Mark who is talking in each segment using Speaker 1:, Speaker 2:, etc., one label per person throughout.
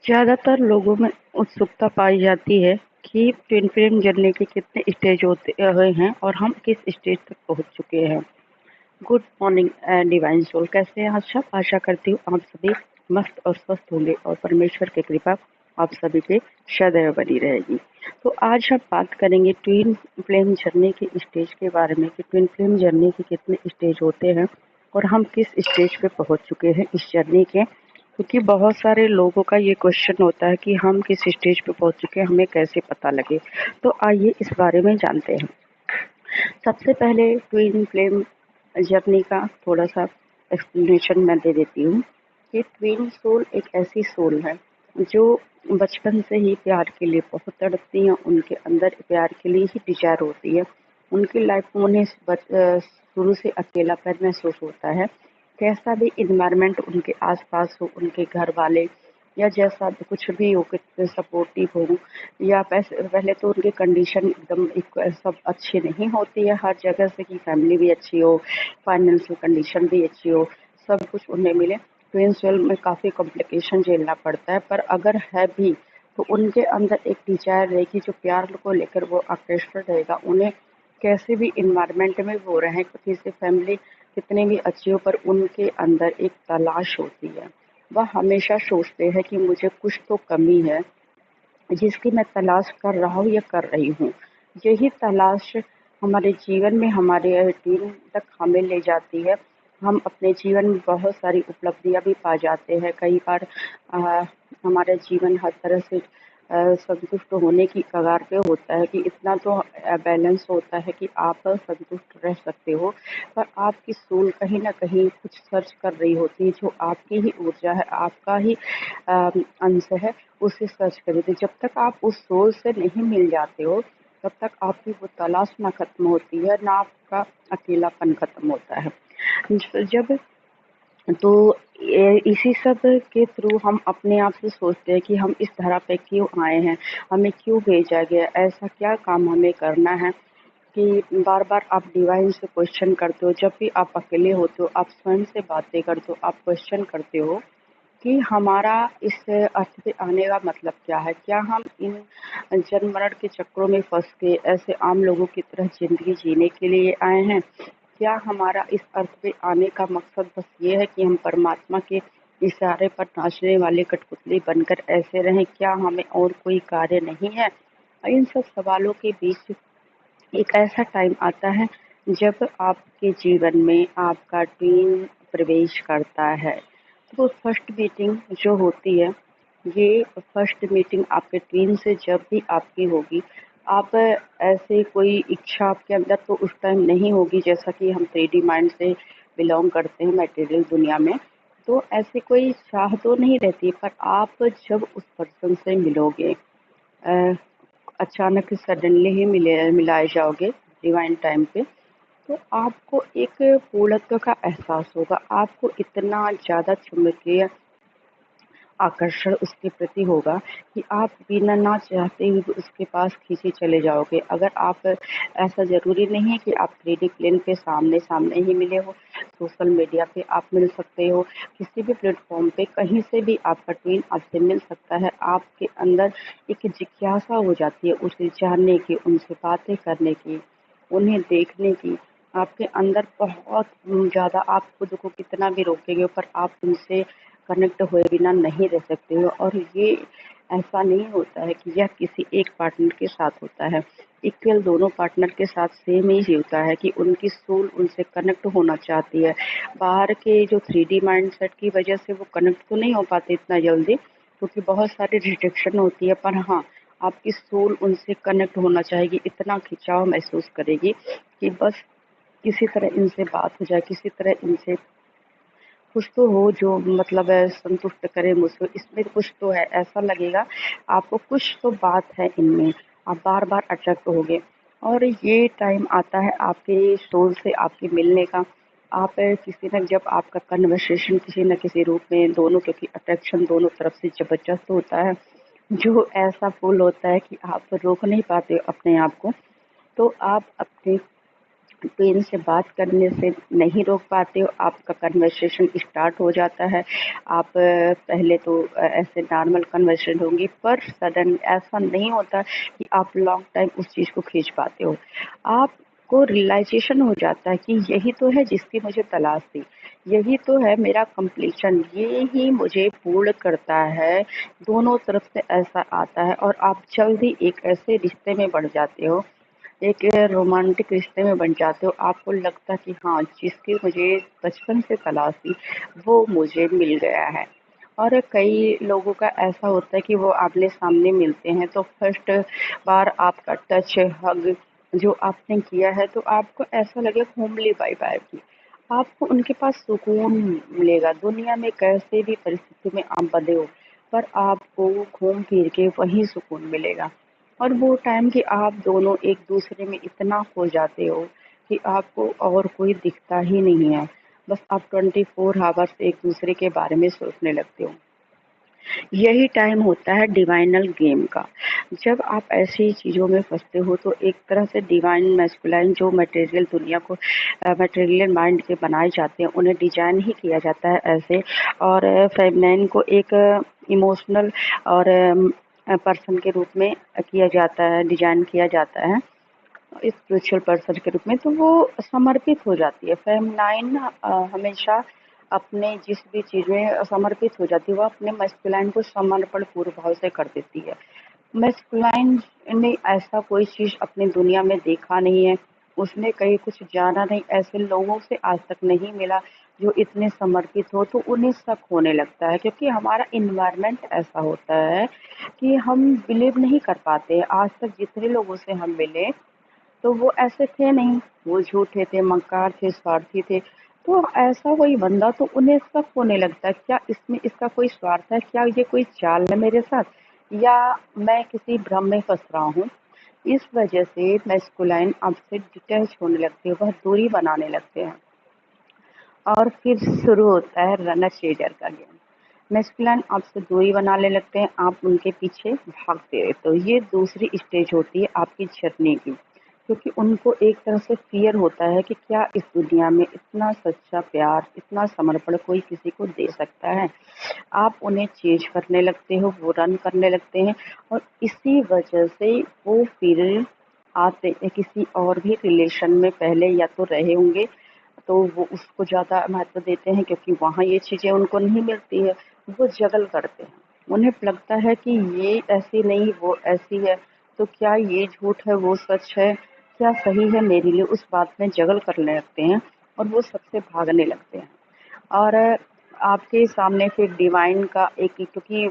Speaker 1: ज़्यादातर लोगों में उत्सुकता पाई जाती है कि ट्विन फ्लेम जर्नी के कितने स्टेज होते हुए हैं और हम किस स्टेज तक पहुंच चुके हैं। गुड मॉर्निंग डिवाइन सोल, कैसे हैं आप सब? आशा करती हूँ आप सभी मस्त और स्वस्थ होंगे और परमेश्वर की कृपा आप सभी पे सदैव बनी रहेगी। तो आज हम बात करेंगे ट्विन फ्लेम जर्नी के स्टेज के बारे में कि ट्विन फ्लेम जर्नी के कितने स्टेज होते हैं और हम किस स्टेज पे पहुंच चुके हैं इस जर्नी के। क्योंकि बहुत सारे लोगों का ये क्वेश्चन होता है कि हम किस स्टेज पे पहुंच चुके हैं, हमें कैसे पता लगे। तो आइए इस बारे में जानते हैं। सबसे पहले ट्विन फ्लेम जर्नी का थोड़ा सा एक्सप्लेनेशन मैं दे देती हूँ कि ट्विन सोल एक ऐसी सोल है जो बचपन से ही प्यार के लिए बहुत तड़पती हैं। उनके अंदर प्यार के लिए ही डिजायर होती है। उनकी लाइफ में उन्हें शुरू से अकेलापन महसूस होता है। कैसा भी इन्वायरमेंट उनके आसपास हो, उनके घर वाले या जैसा भी कुछ भी हो, कितने सपोर्टिव हो या पहले तो उनकी कंडीशन एकदम सब अच्छी नहीं होती है हर जगह से कि फैमिली भी अच्छी हो, फाइनेंशियल कंडीशन भी अच्छी हो, सब कुछ उन्हें मिले। ट्विन सोल में काफ़ी कॉम्प्लिकेशन झेलना पड़ता है, पर अगर है भी तो उनके अंदर एक डिजायर रहेगी जो प्यार को लेकर वो आकर्षण रहेगा। उन्हें कैसे भी इन्वायरमेंट में वो रहें, किसी से फैमिली कितनी भी अच्छी हो, पर उनके अंदर एक तलाश होती है। वह हमेशा सोचते हैं कि मुझे कुछ तो कमी है जिसकी मैं तलाश कर रहा हूँ या कर रही हूँ। यही तलाश हमारे जीवन में हमारे रूटीन तक हमें ले जाती है। हम अपने जीवन में बहुत सारी उपलब्धियाँ भी पा जाते हैं। कई बार हमारा जीवन हर तरह से संतुष्ट होने की कगार पे होता है कि इतना तो बैलेंस होता है कि आप संतुष्ट रह सकते हो, पर आपकी सोल कहीं न कहीं कुछ सर्च कर रही होती है जो आपकी ही ऊर्जा है, आपका ही अंश है, उसे सर्च करें। तो जब तक आप उस सोल से नहीं मिल जाते हो, तब तक आपकी वो तलाश ना खत्म होती है, ना आपका अकेलापन खत्म होता है। जब तो इसी सब के थ्रू हम अपने आप से सोचते हैं कि हम इस धरा पे क्यों आए हैं, हमें क्यों भेजा गया, ऐसा क्या काम हमें करना है कि बार बार आप डिवाइन से क्वेश्चन करते हो। जब भी आप अकेले होते हो, आप स्वयं से बातें करते हो, आप क्वेश्चन करते हो कि हमारा इस अर्थ पे आने का मतलब क्या है? क्या हम इन जन्म मरण के चक्रों में फँस के ऐसे आम लोगों की तरह ज़िंदगी जीने के लिए आए हैं? क्या हमारा इस अर्थ पे आने का मकसद बस ये है कि हम परमात्मा के इशारे पर नाचने वाले कठपुतली बनकर ऐसे रहें? क्या हमें और कोई कार्य नहीं है? इन सब सवालों के बीच एक ऐसा टाइम आता है जब आपके जीवन में आपका ट्वीन प्रवेश करता है। तो फर्स्ट मीटिंग जो होती है, ये फर्स्ट मीटिंग आपके ट्वीन से जब भी आपकी होगी, आप ऐसे कोई इच्छा आपके अंदर तो उस टाइम नहीं होगी, जैसा कि हम 3D माइंड से बिलोंग करते हैं मटेरियल दुनिया में, तो ऐसी कोई चाह तो नहीं रहती, पर आप जब उस पर्सन से मिलोगे, अ, अचानक सडनली ही मिलाए जाओगे डिवाइन टाइम पे, तो आपको एक पूर्णत्व का एहसास होगा। आपको इतना ज़्यादा चुंबकीय आकर्षण उसके प्रति होगा कि आप बिना ना चाहते हुए भी उसके पास खींचे चले जाओगे। अगर आप ऐसा ज़रूरी नहीं है कि आप 3D प्लेन पे सामने-सामने ही मिले हो, सोशल मीडिया पे आप मिल सकते हो, किसी भी प्लेटफ़ॉर्म पे कहीं से भी आपका ट्वीन आपसे मिल सकता है। आपके अंदर एक जिज्ञासा हो जाती है उसे जानने की, उनसे बातें करने की, उन्हें देखने की। आपके अंदर बहुत ज़्यादा, आप खुद को कितना भी रोकेंगे पर आप उनसे कनेक्ट हुए बिना नहीं रह सकते हो। और ये ऐसा नहीं होता है कि यह किसी एक पार्टनर के साथ होता है, इक्वल दोनों पार्टनर के साथ सेम ही होता है कि उनकी सोल उनसे कनेक्ट होना चाहती है। बाहर के जो 3D माइंडसेट की वजह से वो कनेक्ट तो नहीं हो पाते इतना जल्दी, क्योंकि बहुत सारी रिजेक्शन होती है, पर हाँ, आपकी सोल उनसे कनेक्ट होना चाहेगी, इतना खिंचाव महसूस करेगी कि बस किसी तरह इनसे बात हो जाए, किसी तरह इनसे कुछ तो हो जो मतलब संतुष्ट करे मुझको, इसमें कुछ तो है, ऐसा लगेगा आपको, कुछ तो बात है इनमें, आप बार-बार अट्रैक्ट होगे। और ये टाइम आता है आपके सोल से आपके मिलने का। आप किसी न जब आपका कन्वर्सेशन किसी न किसी रूप में दोनों, क्योंकि अट्रैक्शन दोनों तरफ से ज़बरदस्त होता है, जो ऐसा फूल होता है कि आप रोक नहीं पाते अपने आप को। तो आप अपने पेन से बात करने से नहीं रोक पाते हो, आपका कन्वर्सेशन स्टार्ट हो जाता है। आप पहले तो ऐसे नॉर्मल कन्वर्सेशन होंगी, पर सडन ऐसा नहीं होता कि आप लॉन्ग टाइम उस चीज़ को खींच पाते हो। आपको रियलाइजेशन हो जाता है कि यही तो है जिसकी मुझे तलाश थी, यही तो है मेरा कंप्लीशन, ये ही मुझे पूर्ण करता है। दोनों तरफ से ऐसा आता है और आप जल्दी एक ऐसे रिश्ते में बढ़ जाते हो, एक रोमांटिक रिश्ते में बन जाते हो। आपको लगता है कि हाँ, जिसकी मुझे बचपन से तलाश थी वो मुझे मिल गया है। और कई लोगों का ऐसा होता है कि वो आमने-सामने मिलते हैं तो फर्स्ट बार आपका टच, हग जो आपने किया है तो आपको ऐसा लगेगा होमली वाइब आएगी। आपको उनके पास सुकून मिलेगा। दुनिया में कैसे भी परिस्थिति में आप बंधे हो, पर आपको घूम फिर के वहीं सुकून मिलेगा। और वो टाइम कि आप दोनों एक दूसरे में इतना खो जाते हो कि आपको और कोई दिखता ही नहीं है। बस आप 24 आवर्स एक दूसरे के बारे में सोचने लगते हो। यही टाइम होता है डिवाइनल गेम का। जब आप ऐसी चीज़ों में फँसते हो तो एक तरह से डिवाइन मैस्कुलाइन जो मटेरियल दुनिया को मटेरियल माइंड के बनाए जाते हैं, उन्हें डिज़ाइन ही किया जाता है ऐसे। और फेमिनाइन को एक इमोशनल और पर्सन के रूप में किया जाता है, डिज़ाइन किया जाता है स्पिरिचुअल पर्सन के रूप में, तो वो समर्पित हो जाती है। फेमिनाइन हमेशा अपने जिस भी चीज़ में समर्पित हो जाती है, वो अपने मैस्कुलाइन को समर्पण पूर्ण भाव से कर देती है। मैस्कुलाइन ने ऐसा कोई चीज़ अपनी दुनिया में देखा नहीं है, उसने कहीं कुछ जाना नहीं, ऐसे लोगों से आज तक नहीं मिला जो इतने समर्पित हो, तो उन्हें शक होने लगता है क्योंकि हमारा इन्वायरमेंट ऐसा होता है कि हम बिलीव नहीं कर पाते। आज तक जितने लोगों से हम मिले तो वो ऐसे थे नहीं, वो झूठे थे, मक्कार थे, स्वार्थी थे। तो ऐसा कोई बंदा तो उन्हें शक होने लगता है, क्या इसमें इसका कोई स्वार्थ है? क्या ये कोई चाल है मेरे साथ? या मैं किसी भ्रम में फँस रहा हूँ? इस वजह से मैस्कुलाइन आपसे डिटैच होने लगते हैं, वह दूरी बनाने लगते हैं। और फिर शुरू होता है रनर शेडर का गेम। मैस्कुलाइन आपसे दूरी बनाने लगते हैं, आप उनके पीछे भागते रहते हो। ये दूसरी स्टेज होती है आपकी जर्नी की, क्योंकि उनको एक तरह से फ़ियर होता है कि क्या इस दुनिया में इतना सच्चा प्यार, इतना समर्पण कोई किसी को दे सकता है? आप उन्हें चेज़ करने लगते हो, वो रन करने लगते हैं और इसी वजह से वो फिर आते किसी और भी रिलेशन में पहले या तो रहे होंगे, तो वो उसको ज़्यादा महत्व देते हैं क्योंकि वहाँ ये चीज़ें उनको नहीं मिलती है, वो जगल करते हैं। उन्हें लगता है कि ये ऐसी नहीं, वो ऐसी है, तो क्या ये झूठ है, वो सच है, क्या सही है मेरे लिए, उस बात में जगल करने लगते हैं और वो सबसे भागने लगते हैं। और आपके सामने फिर डिवाइन का एक, क्योंकि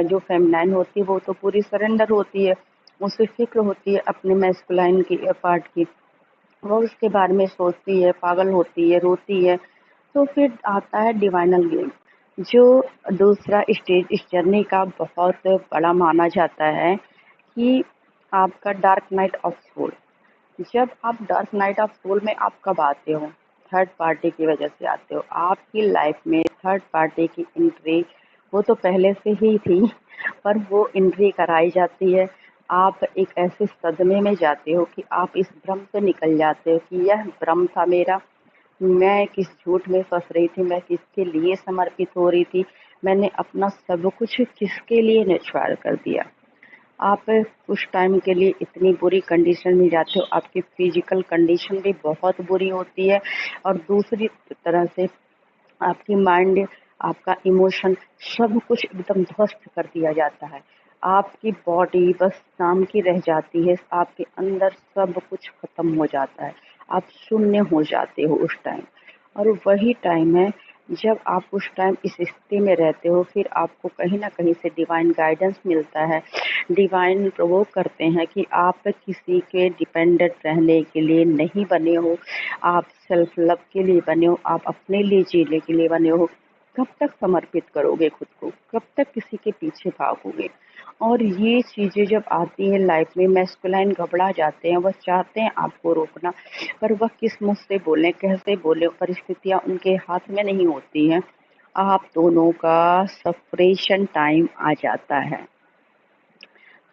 Speaker 1: जो फेमिनाइन होती है वो तो पूरी सरेंडर होती है, उसे फ़िक्र होती है अपने मैस्कुलाइन की पार्ट की। वो उसके बारे में सोचती है, पागल होती है, रोती है। तो फिर आता है डिवाइनल गेम, जो दूसरा स्टेज इस जर्नी का बहुत बड़ा माना जाता है कि आपका डार्क नाइट ऑफ सोल। जब आप डार्क नाइट ऑफ सोल में आप कब आते हो? थर्ड पार्टी की वजह से आते हो। आपकी लाइफ में थर्ड पार्टी की एंट्री, वो तो पहले से ही थी, पर वो एंट्री कराई जाती है। आप एक ऐसे सदमे में जाते हो कि आप इस भ्रम से निकल जाते हो कि यह भ्रम था मेरा, मैं किस झूठ में फँस रही थी, मैं किसके लिए समर्पित हो रही थी, मैंने अपना सब कुछ किसके लिए न्यौछावर कर दिया। आप कुछ टाइम के लिए इतनी बुरी कंडीशन में जाते हो, आपकी फिजिकल कंडीशन भी बहुत बुरी होती है और दूसरी तरह से आपकी माइंड, आपका इमोशन, सब कुछ एकदम ध्वस्त कर दिया जाता है। आपकी बॉडी बस नाम की रह जाती है, आपके अंदर सब कुछ खत्म हो जाता है, आप शून्य हो जाते हो उस टाइम। और वही टाइम है जब आप उस टाइम इस स्थिति में रहते हो, फिर आपको कहीं न कहीं से डिवाइन गाइडेंस मिलता है। डिवाइन प्रोवोक करते हैं कि आप किसी के डिपेंडेंट रहने के लिए नहीं बने हो, आप सेल्फ लव के लिए बने हो, आप अपने लिए जीने के लिए बने हो। कब तक समर्पित करोगे खुद को? कब तक किसी के पीछे भागोगे? और ये चीज़ें जब आती हैं लाइफ में, मैस्कुलाइन घबरा जाते हैं, वह चाहते हैं आपको रोकना, पर वह किस मुँह से बोलें, कैसे बोलें, परिस्थितियाँ उनके हाथ में नहीं होती हैं। आप दोनों का सेपरेशन टाइम आ जाता है।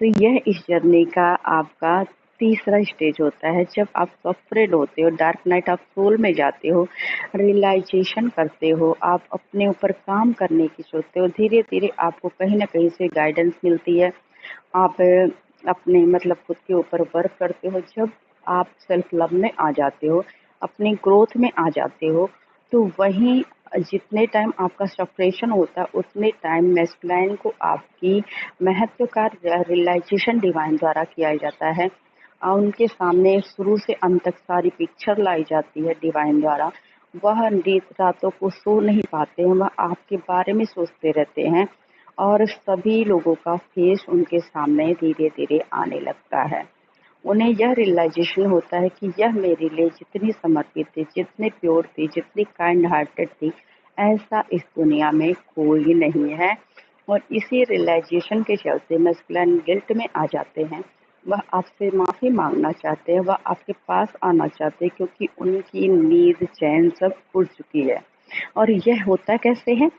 Speaker 1: तो यह इस जर्नी का आपका तीसरा स्टेज होता है जब आप सफरेड होते हो, डार्क नाइट ऑफ सोल में जाते हो, रियलाइजेशन करते हो, आप अपने ऊपर काम करने की सोचते हो, धीरे धीरे आपको कहीं ना कहीं से गाइडेंस मिलती है। आप अपने मतलब खुद के ऊपर वर्क करते हो। जब आप सेल्फ लव में आ जाते हो, अपनी ग्रोथ में आ जाते हो, तो वहीं जितने टाइम आपका सेपरेशन होता है उतने टाइम मैस्कुलाइन को आपकी महत्व का रियलाइजेशन डिवाइन द्वारा किया जाता है। उनके सामने शुरू से अंत तक सारी पिक्चर लाई जाती है डिवाइन द्वारा। वह रातों को सो नहीं पाते हैं, वह आपके बारे में सोचते रहते हैं और सभी लोगों का फेस उनके सामने धीरे धीरे आने लगता है। उन्हें यह रियलाइजेशन होता है कि यह मेरे लिए जितनी समर्पित थी, जितनी प्योर थी, जितनी काइंड हार्टेड थी, ऐसा इस दुनिया में कोई नहीं है। और इसी रियलाइजेशन के चलते मस्कुलिन गिल्ट में आ जाते हैं। वह आपसे माफ़ी मांगना चाहते हैं, वह आपके पास आना चाहते हैं, क्योंकि उनकी नींद चैन सब उड़ चुकी है। और यह होता कैसे है?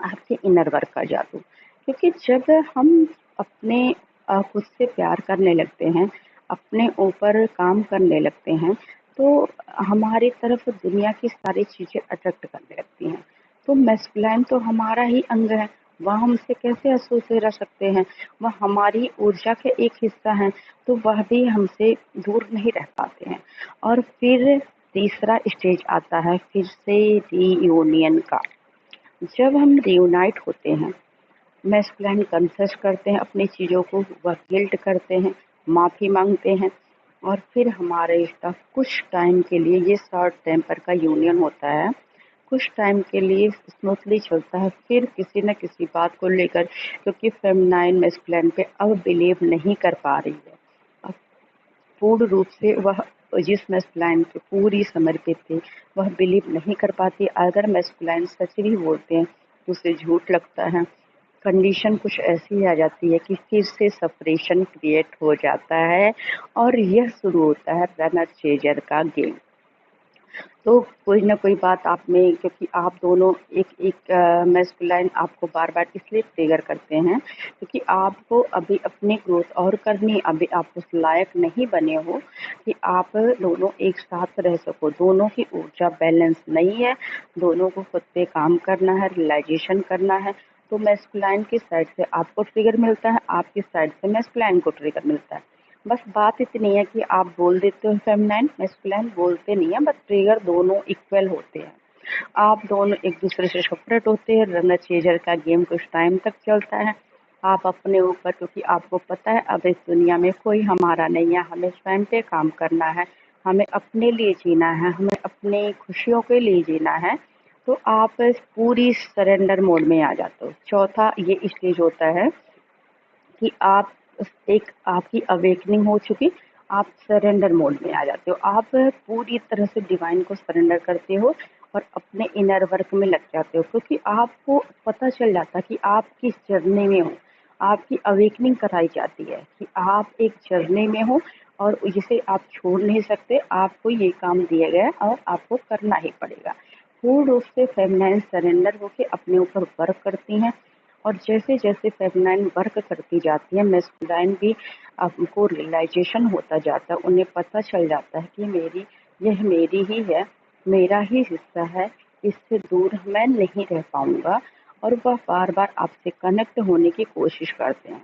Speaker 1: आपके इनर वर्क का जादू। क्योंकि जब हम अपने खुद से प्यार करने लगते हैं, अपने ऊपर काम करने लगते हैं, तो हमारी तरफ दुनिया की सारी चीज़ें अट्रैक्ट करने लगती हैं। तो मैस्कुलाइन तो हमारा ही अंग है, वह हमसे कैसे असोसिएट रह सकते हैं? वह हमारी ऊर्जा के एक हिस्सा हैं, तो वह भी हमसे दूर नहीं रह पाते हैं। और फिर तीसरा स्टेज आता है फिर से रीयूनियन का। जब हम रियूनाइट होते हैं, मैस्कुलाइन कन्फेस करते हैं अपनी चीज़ों को, वह गिल्ट करते हैं, माफ़ी मांगते हैं, और फिर हमारा रिश्ता कुछ टाइम के लिए, ये शॉर्ट टेम्पर का यूनियन होता है, कुछ टाइम के लिए स्मूथली चलता है। फिर किसी न किसी बात को लेकर, क्योंकि फेमिनाइन मैस्कुलाइन पे अब बिलीव नहीं कर पा रही है, अब पूर्ण रूप से वह जिस मैस्कुलाइन पे पूरी समर्पित थी, वह बिलीव नहीं कर पाती। अगर मैस्कुलाइन सच भी बोलते हैं तो उसे झूठ लगता है। कंडीशन कुछ ऐसी आ जाती है कि फिर से सेपरेशन क्रिएट हो जाता है और यह शुरू होता है रनर चेजर का गेम। तो कोई ना कोई बात आप में, क्योंकि आप दोनों एक एक मैस्कुलाइन आपको बार बार इसलिए ट्रिगर करते हैं क्योंकि आपको अभी अपनी ग्रोथ और करनी, अभी आप उस लायक नहीं बने हो कि आप दोनों एक साथ रह सको। दोनों की ऊर्जा बैलेंस नहीं है, दोनों को खुद पे काम करना है, रियलाइजेशन करना है। तो मैस्कुलाइन की साइड से आपको ट्रिगर मिलता है, आपकी साइड से मैस्कुलाइन को ट्रिगर मिलता है। बस बात इतनी है कि आप बोल देते हो फेमिनाइन, मैस्कुलाइन बोलते नहीं है, बस ट्रिगर दोनों इक्वल होते हैं। आप दोनों एक दूसरे से सेपरेट होते हैं। रनर चेजर का गेम कुछ टाइम तक चलता है। आप अपने ऊपर, क्योंकि आपको पता है अब इस दुनिया में कोई हमारा नहीं है, हमें स्वयं पे काम करना है, हमें अपने लिए जीना है, हमें अपनी खुशियों के लिए जीना है। तो आप पूरी सरेंडर मोड में आ जाते हो। चौथा ये स्टेज होता है कि आप एक आपकी अवेकनिंग हो चुकी, आप सरेंडर मोड में आ जाते हो। आप पूरी तरह से डिवाइन को सरेंडर करते हो और अपने इनर वर्क में लग जाते हो, क्योंकि आपको पता चल जाता है कि आप किस जर्नी में हो। आपकी अवेकनिंग कराई जाती है कि आप एक जर्नी में हो और जिसे आप छोड़ नहीं सकते। आपको ये काम दिया गया है और आपको करना ही पड़ेगा। पूर्ण रूप से फेमिनाइन सरेंडर होकर अपने ऊपर वर्क करती हैं, और जैसे जैसे फेमिनाइन वर्क करती जाती है, मैस्कुलाइन भी उनको रियलाइजेशन होता जाता है। उन्हें पता चल जाता है कि यह मेरी ही है, मेरा ही हिस्सा है, इससे दूर मैं नहीं रह पाऊंगा। और वह बार बार आपसे कनेक्ट होने की कोशिश करते हैं।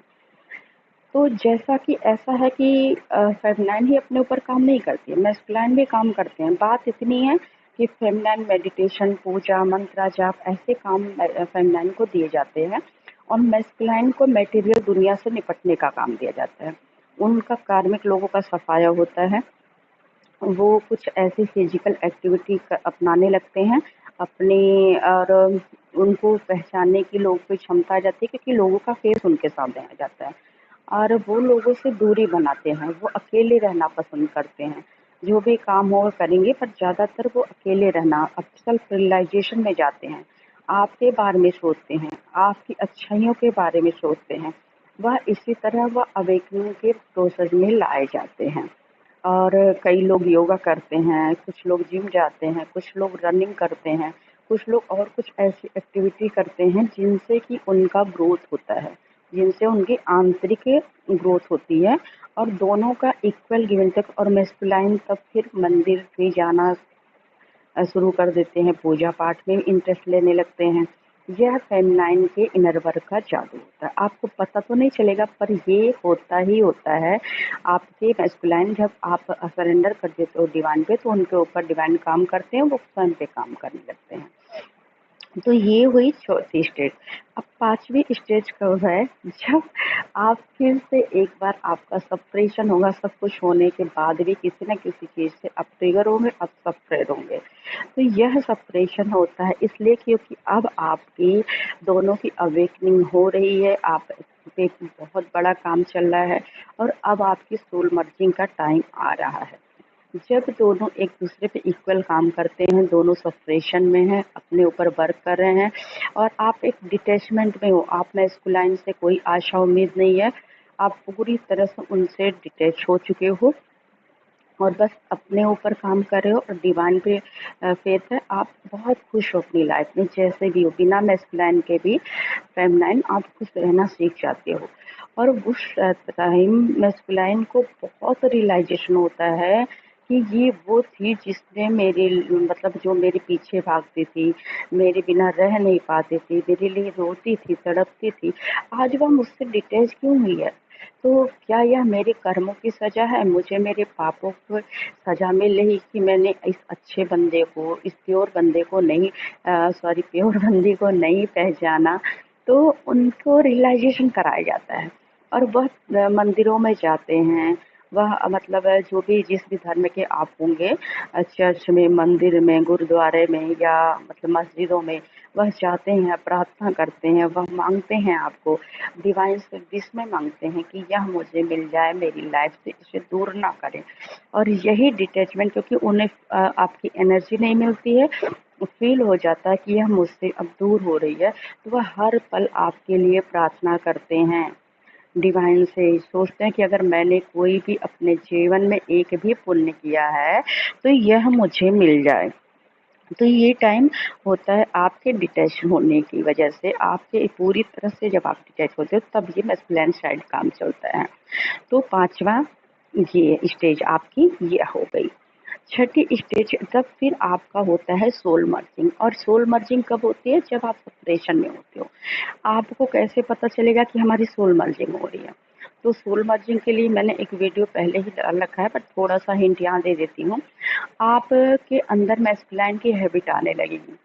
Speaker 1: तो जैसा कि ऐसा है कि फेमिनाइन ही अपने ऊपर काम नहीं करती है, मैस्कुलाइन भी काम करते हैं। बात इतनी है कि फेमिनाइन मेडिटेशन, पूजा, मंत्र जाप ऐसे काम फेमिनाइन को दिए जाते हैं, और मैस्कुलाइन को मटेरियल दुनिया से निपटने का काम दिया जाता है। उनका कार्मिक लोगों का सफाया होता है। वो कुछ ऐसी फिजिकल एक्टिविटी अपनाने लगते हैं अपने, और उनको पहचानने की लोगों को क्षमता आ जाती है, क्योंकि लोगों का फेस उनके सामने आ जाता है। और वो लोगों से दूरी बनाते हैं, वो अकेले रहना पसंद करते हैं। जो भी काम हो वो करेंगे, पर ज़्यादातर वो अकेले रहना, अब सेल्फ रियलाइजेशन में जाते हैं, आपके बारे में सोचते हैं, आपकी अच्छाइयों के बारे में सोचते हैं। वह इसी तरह वह अवेकनिंग के प्रोसेस में लाए जाते हैं। और कई लोग योगा करते हैं, कुछ लोग जिम जाते हैं, कुछ लोग रनिंग करते हैं, कुछ लोग और कुछ ऐसी एक्टिविटी करते हैं जिनसे कि उनका ग्रोथ होता है, जिनसे उनकी आंतरिक ग्रोथ होती है और दोनों का इक्वल गिव एंड टेक। और मैस्कुलाइन तब फिर मंदिर भी जाना शुरू कर देते हैं, पूजा पाठ में इंटरेस्ट लेने लगते हैं। यह फेमिनाइन के इनर वर्क का जादू होता है। आपको पता तो नहीं चलेगा पर ये होता ही होता है। आपके मैस्कुलाइन जब आप सरेंडर कर देते हो डिवाइन पे, तो उनके ऊपर डिवाइन काम करते हैं, वो स्वयं पे काम करने लगते हैं। तो ये हुई चौथी स्टेज। अब पांचवी स्टेज कब है? जब आप फिर से एक बार आपका सप्रेशन होगा, सब कुछ होने के बाद भी किसी न किसी चीज से आप ट्रिगर होंगे, आप सप्रेड होंगे। तो यह सप्रेशन होता है इसलिए क्योंकि अब आपकी दोनों की अवेकनिंग हो रही है, आप पे बहुत बड़ा काम चल रहा है और अब आपकी सोल मर्जिंग का टाइम आ रहा है। जब दोनों एक दूसरे पे इक्वल काम करते हैं, दोनों सपरेशन में हैं, अपने ऊपर वर्क कर रहे हैं और आप एक डिटैचमेंट में हो, आप मैस्कुलाइन से कोई आशा उम्मीद नहीं है, आप पूरी तरह से उनसे डिटैच हो चुके हो और बस अपने ऊपर काम कर रहे हो और डिवाइन पे फेथ है। आप बहुत खुश हो अपनी लाइफ में, जैसे भी हो, बिना मैस्कुलाइन के भी फेमिनाइन आप खुश रहना सीख जाते हो। और उस टाइम मैस्कुलाइन को बहुत रियलाइजेशन होता है कि ये वो थी जिसने मेरे मतलब जो मेरे पीछे भागती थी, मेरे बिना रह नहीं पाती थी, मेरे लिए रोती थी, तड़पती थी, आज वह मुझसे डिटैच क्यों हुई है? तो क्या यह मेरे कर्मों की सजा है? मुझे मेरे पापों को सजा मिल रही कि मैंने इस अच्छे बंदे को, इस प्योर बंदे को नहीं प्योर बंदी को नहीं पहचाना। तो उनको रियलाइजेशन कराया जाता है और वह मंदिरों में जाते हैं। वह मतलब जो भी जिस भी धर्म के आप होंगे, चर्च में, मंदिर में, गुरुद्वारे में या मतलब मस्जिदों में, वह जाते हैं, प्रार्थना करते हैं, वह मांगते हैं आपको, डिवाइन से विश में मांगते हैं कि यह मुझे मिल जाए, मेरी लाइफ से इसे दूर ना करें। और यही डिटैचमेंट, क्योंकि उन्हें आपकी एनर्जी नहीं मिलती है, फील हो जाता है कि यह मुझसे अब दूर हो रही है, तो वह हर पल आपके लिए प्रार्थना करते हैं, डिवाइन से सोचते हैं कि अगर मैंने कोई भी अपने जीवन में एक भी पुण्य किया है तो यह मुझे मिल जाए। तो ये टाइम होता है आपके डिटैच होने की वजह से, आपके पूरी तरह से जब आप डिटैच होते हो तब ये मैस्कुलिन साइड काम चलता है। तो पांचवा ये स्टेज आपकी ये हो गई। छठी स्टेज तब फिर आपका होता है सोल मर्जिंग। और सोल मर्जिंग कब होती है? जब आप सेपरेशन में होते हो। आपको कैसे पता चलेगा कि हमारी सोल मर्जिंग हो रही है? तो सोल मर्जिंग के लिए मैंने एक वीडियो पहले ही डाल रखा है, बट थोड़ा सा हिंट यहाँ दे देती हूँ। आपके अंदर मैस्कुलाइन की हैबिट आने लगेगी।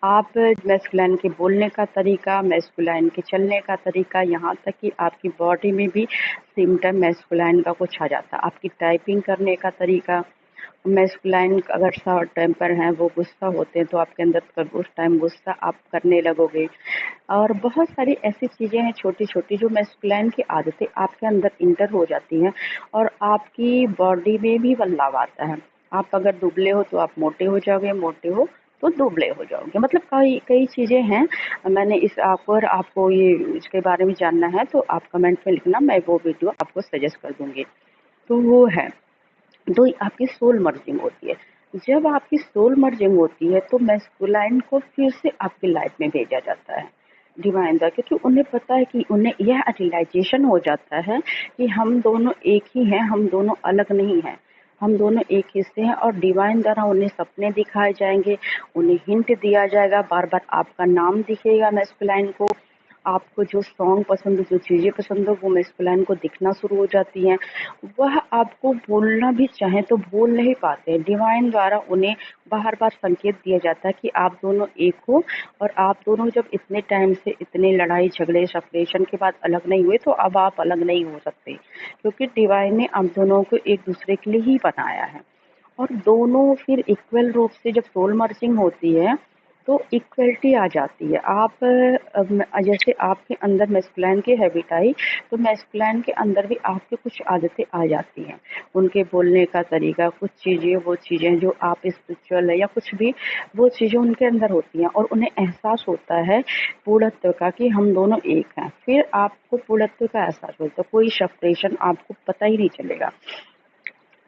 Speaker 1: आप मैस्कुलाइन के बोलने का तरीका, मैस्कुलाइन के चलने का तरीका, यहाँ तक कि आपकी बॉडी में भी सिम्टम मैस्कुलाइन का कुछ आ जाता है। आपकी टाइपिंग करने का तरीका मैस्कुलाइन, अगर शॉर्ट टेम्पर हैं, वो गुस्सा होते हैं, तो आपके अंदर उस टाइम गुस्सा आप करने लगोगे। और बहुत सारी ऐसी चीज़ें हैं छोटी छोटी जो मैस्कुलाइन की आदतें आपके अंदर इंटर हो जाती हैं और आपकी बॉडी में भी बदलाव आता है। आप अगर दुबले हो तो आप मोटे हो जाओगे, मोटे हो तो दुबले हो जाओगे। मतलब कई कई चीज़ें हैं। मैंने इस आपको, अगर आपको ये इसके बारे में जानना है तो आप कमेंट में लिखना, मैं वो वीडियो आपको सजेस्ट कर दूंगी। तो वो है, तो आपकी सोल मर्जिंग होती है। जब आपकी सोल मर्जिंग होती है तो मैस्कुलाइन को फिर से आपकी लाइफ में भेजा जाता है डिवाइन द्वारा, क्योंकि उन्हें पता है कि उन्हें यह रियलाइजेशन हो जाता है कि हम दोनों एक ही हैं, हम दोनों अलग नहीं हैं, हम दोनों एक हिस्से हैं। और डिवाइन द्वारा उन्हें सपने दिखाए जाएंगे, उन्हें हिंट दिया जाएगा, बार बार आपका नाम दिखेगा मैस्कुलाइन को। आपको जो सॉन्ग पसंद हो, जो चीज़ें पसंद हो, वो मैस्कुलाइन को दिखना शुरू हो जाती हैं। वह आपको बोलना भी चाहें तो बोल नहीं पाते। डिवाइन द्वारा उन्हें बार बार संकेत दिया जाता है कि आप दोनों एक हो और आप दोनों जब इतने टाइम से इतने लड़ाई झगड़े सेपरेशन के बाद अलग नहीं हुए, तो अब आप अलग नहीं हो सकते, क्योंकि डिवाइन ने आप दोनों को एक दूसरे के लिए ही बनाया है। और दोनों फिर इक्वल रूप से जब सोल मर्जिंग होती है तो इक्वलिटी आ जाती है। आप जैसे आपके अंदर मैस्कुलाइन की हैबिट आई, तो मैस्कुलाइन के अंदर भी आपकी कुछ आदतें आ जाती हैं, उनके बोलने का तरीका, कुछ चीज़ें, वो चीज़ें जो आप स्पिरिचुअल है या कुछ भी, वो चीज़ें उनके अंदर होती हैं और उन्हें एहसास होता है पूर्णत्व का कि हम दोनों एक हैं। फिर आपको पूर्णत्व का एहसास होता है, कोई सेपरेशन आपको पता ही नहीं चलेगा।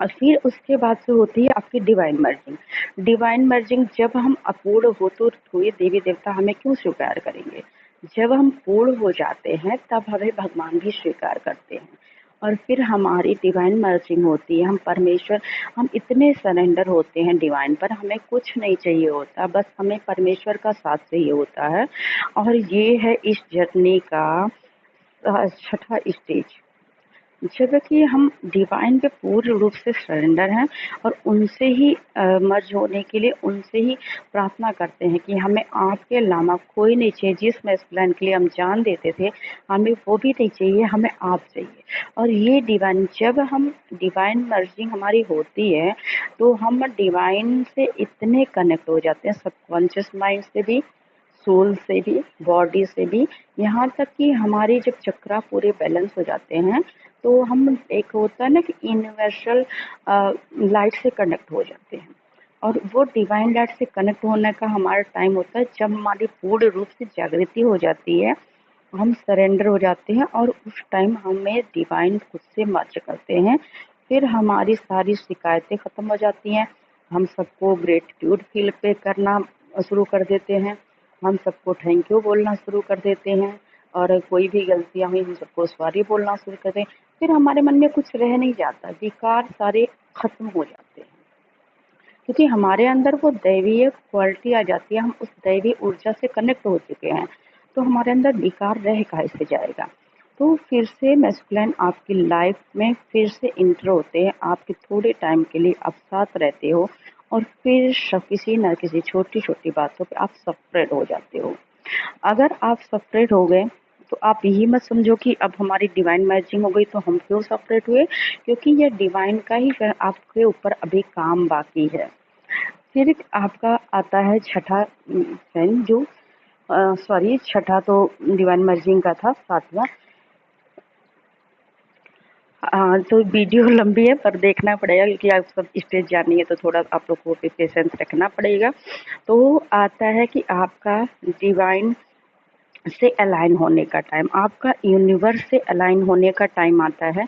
Speaker 1: और फिर उसके बाद से होती है आपकी डिवाइन मर्जिंग। डिवाइन मर्जिंग जब हम अपूर्ण हो तो हुए देवी देवता हमें क्यों स्वीकार करेंगे? जब हम पूर्ण हो जाते हैं तब हमें भगवान भी स्वीकार करते हैं और फिर हमारी डिवाइन मर्जिंग होती है। हम इतने सरेंडर होते हैं डिवाइन पर, हमें कुछ नहीं चाहिए होता, बस हमें परमेश्वर का साथ चाहिए होता है। और ये है इस जर्नी का छठा स्टेज, जबकि हम डिवाइन पे पूर्ण रूप से सरेंडर हैं और उनसे ही मर्ज होने के लिए उनसे ही प्रार्थना करते हैं कि हमें आपके अलावा कोई नहीं चाहिए। जिस मैस्कुलाइन के लिए हम जान देते थे, हमें वो भी नहीं चाहिए, हमें आप चाहिए। और ये डिवाइन, जब हम डिवाइन मर्जिंग हमारी होती है तो हम डिवाइन से इतने कनेक्ट हो जाते हैं, सबकॉन्शियस माइंड से भी, सोल से भी, बॉडी से भी, यहाँ तक कि हमारे जब चक्रा पूरे बैलेंस हो जाते हैं तो हम, एक होता है ना कि यूनिवर्सल लाइट से कनेक्ट हो जाते हैं। और वो डिवाइन लाइट से कनेक्ट होने का हमारा टाइम होता है जब हमारी पूर्ण रूप से जागृति हो जाती है, हम सरेंडर हो जाते हैं और उस टाइम हमें डिवाइन खुद से मर्ज करते हैं। फिर हमारी सारी शिकायतें ख़त्म हो जाती हैं, हम सबको ग्रेटिट्यूड फील पे करना शुरू कर देते हैं, हम सबको थैंक यू बोलना शुरू कर देते हैं, और कोई भी गलतियाँ हुई हम सबको सॉरी बोलना शुरू कर दें। फिर हमारे मन में कुछ रह नहीं जाता, विकार सारे खत्म हो जाते हैं, क्योंकि हमारे अंदर वो दैवीय क्वालिटी आ जाती है, हम उस दैवीय ऊर्जा से कनेक्ट हो चुके हैं, तो हमारे अंदर विकार रह काहे से जाएगा। तो फिर से मैस्कुलाइन आपकी लाइफ में फिर से इंटर होते हैं, आपके थोड़े टाइम के लिए आप साथ रहते हो और फिर किसी न किसी छोटी छोटी बातों पे आप सेपरेट हो जाते हो। अगर आप सेपरेट हो गए तो आप यही मत समझो कि अब हमारी डिवाइन मैचिंग हो गई तो हम क्यों सेपरेट हुए, क्योंकि ये डिवाइन का ही आपके ऊपर अभी काम बाकी है। फिर आपका आता है छठा फ्रेंड, जो सॉरी, छठा तो डिवाइन मर्जिंग का था, सातवां। तो वीडियो लंबी है पर देखना पड़ेगा, क्योंकि आप सब स्टेज जानी है तो थोड़ा आप लोग को भी पेशेंस रखना पड़ेगा। तो आता है कि आपका डिवाइन से अलाइन होने का टाइम, आपका यूनिवर्स से अलाइन होने का टाइम आता है।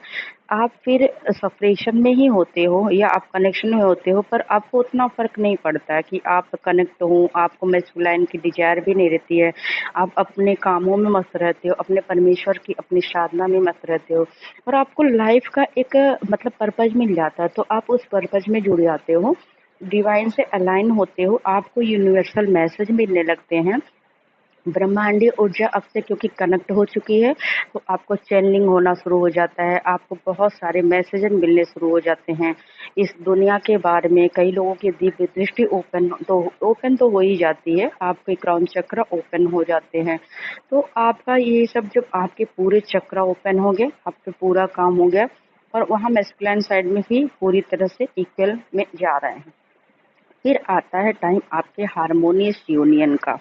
Speaker 1: आप फिर सेपरेशन में ही होते हो या आप कनेक्शन में होते हो, पर आपको उतना फ़र्क नहीं पड़ता है कि आप कनेक्ट हो, आपको मैस्कुलाइन की डिज़ायर भी नहीं रहती है। आप अपने कामों में मस्त रहते हो, अपने परमेश्वर की अपनी साधना में मस्त रहते हो, और आपको लाइफ़ का एक मतलब पर्पज़ मिल जाता है, तो आप उस पर्पज़ में जुड़ जाते हो, डिवाइन से अलाइन होते हो, आपको यूनिवर्सल मैसेज मिलने लगते हैं। ब्रह्मांडीय ऊर्जा आपसे क्योंकि कनेक्ट हो चुकी है, तो आपको चैनलिंग होना शुरू हो जाता है, आपको बहुत सारे मैसेजेस मिलने शुरू हो जाते हैं इस दुनिया के बारे में। कई लोगों की दिव्य दृष्टि ओपन तो हो ही जाती है, आपके क्राउन चक्र ओपन हो जाते हैं। तो आपका ये सब जब आपके पूरे चक्र ओपन हो गए, आपका पूरा काम हो गया, और वहाँ मैस्कुलाइन साइड में भी पूरी तरह से इक्वल में जा रहे हैं। फिर आता है टाइम आपके हारमोनियस यूनियन का।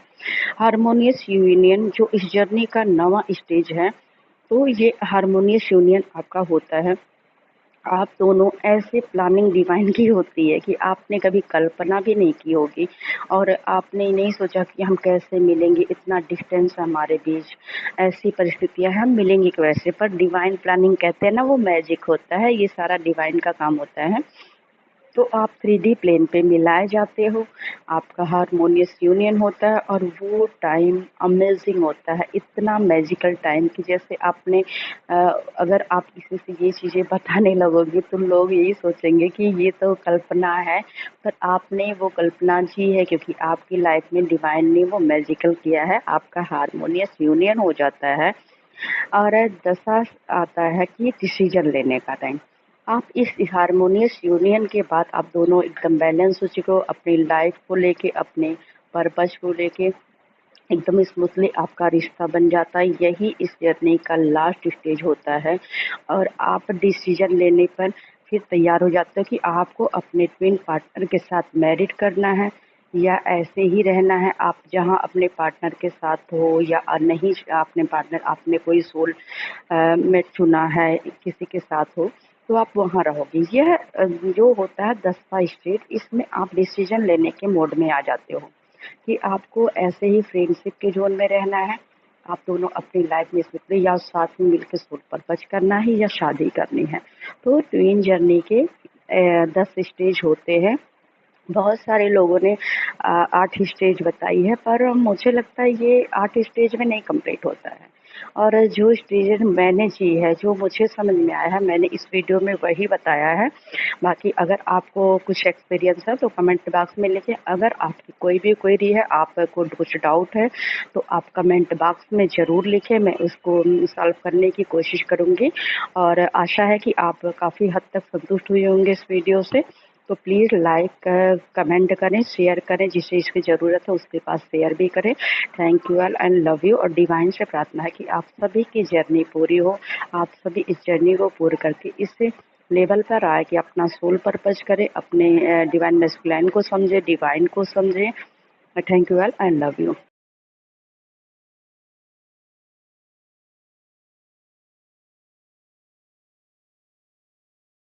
Speaker 1: हारमोनियस यूनियन जो इस जर्नी का नवा स्टेज है, तो ये हारमोनियस यूनियन आपका होता है। आप दोनों ऐसे प्लानिंग डिवाइन की होती है कि आपने कभी कल्पना भी नहीं की होगी, और आपने नहीं सोचा कि हम कैसे मिलेंगे, इतना डिस्टेंस है हमारे बीच, ऐसी परिस्थितियां हैं, हम मिलेंगे कैसे। पर डिवाइन प्लानिंग कहते हैं ना, वो मैजिक होता है, ये सारा डिवाइन का काम होता है। तो आप 3D प्लेन पे मिलाए जाते हो, आपका हारमोनियस यूनियन होता है, और वो टाइम अमेजिंग होता है, इतना मैजिकल टाइम कि जैसे आपने अगर आप किसी से ये चीज़ें बताने लगोगे तो लोग यही सोचेंगे कि ये तो कल्पना है, पर आपने वो कल्पना जी है, क्योंकि आपकी लाइफ में डिवाइन ने वो मैजिकल किया है, आपका हारमोनियस यूनियन हो जाता है। और दशा आता है कि डिसीजन लेने का टाइम। आप इस हारमोनियस यूनियन के बाद आप दोनों एकदम बैलेंस हो चुके हो, अपनी लाइफ को लेके, अपने पर्पज को लेके एकदम स्मूथली आपका रिश्ता बन जाता है। यही इस जर्नी का लास्ट स्टेज होता है, और आप डिसीजन लेने पर फिर तैयार हो जाते हो कि आपको अपने ट्विन पार्टनर के साथ मैरिड करना है या ऐसे ही रहना है। आप जहाँ अपने पार्टनर के साथ हो या नहीं, अपने पार्टनर आपने कोई सोल में चुना है, किसी के साथ हो, तो आप वहाँ रहोगे। यह जो होता है 10वां स्टेज, इसमें आप डिसीजन लेने के मोड में आ जाते हो कि आपको ऐसे ही फ्रेंडशिप के जोन में रहना है, आप दोनों अपनी लाइफ में स्मूथली या साथ में मिलकर सोल पर्पज करना है या शादी करनी है। तो ट्विन जर्नी के 10 स्टेज होते हैं, बहुत सारे लोगों ने 8 स्टेज बताई है, पर मुझे लगता है ये 8 स्टेज में नहीं कंप्लीट होता है। और जो स्टेज मैंने जी है, जो मुझे समझ में आया है, मैंने इस वीडियो में वही बताया है। बाकी अगर आपको कुछ एक्सपीरियंस है तो कमेंट बॉक्स में लिखें। अगर आपकी कोई भी क्वेरी है, आपको कुछ डाउट है, तो आप कमेंट बॉक्स में ज़रूर लिखें, मैं उसको सॉल्व करने की कोशिश करूँगी। और आशा है कि आप काफ़ी हद तक संतुष्ट हुए होंगे इस वीडियो से। तो प्लीज़ लाइक कमेंट करें, शेयर करें, जिसे इसकी ज़रूरत है उसके पास शेयर भी करें। Thank you all and love you. और डिवाइन से प्रार्थना है कि आप सभी की जर्नी पूरी हो, आप सभी इस जर्नी को पूरी करके इस लेवल पर आए कि अपना सोल पर्पज करें, अपने डिवाइन मैस्कुलाइन को समझे, डिवाइन को समझें। Thank you all and love you.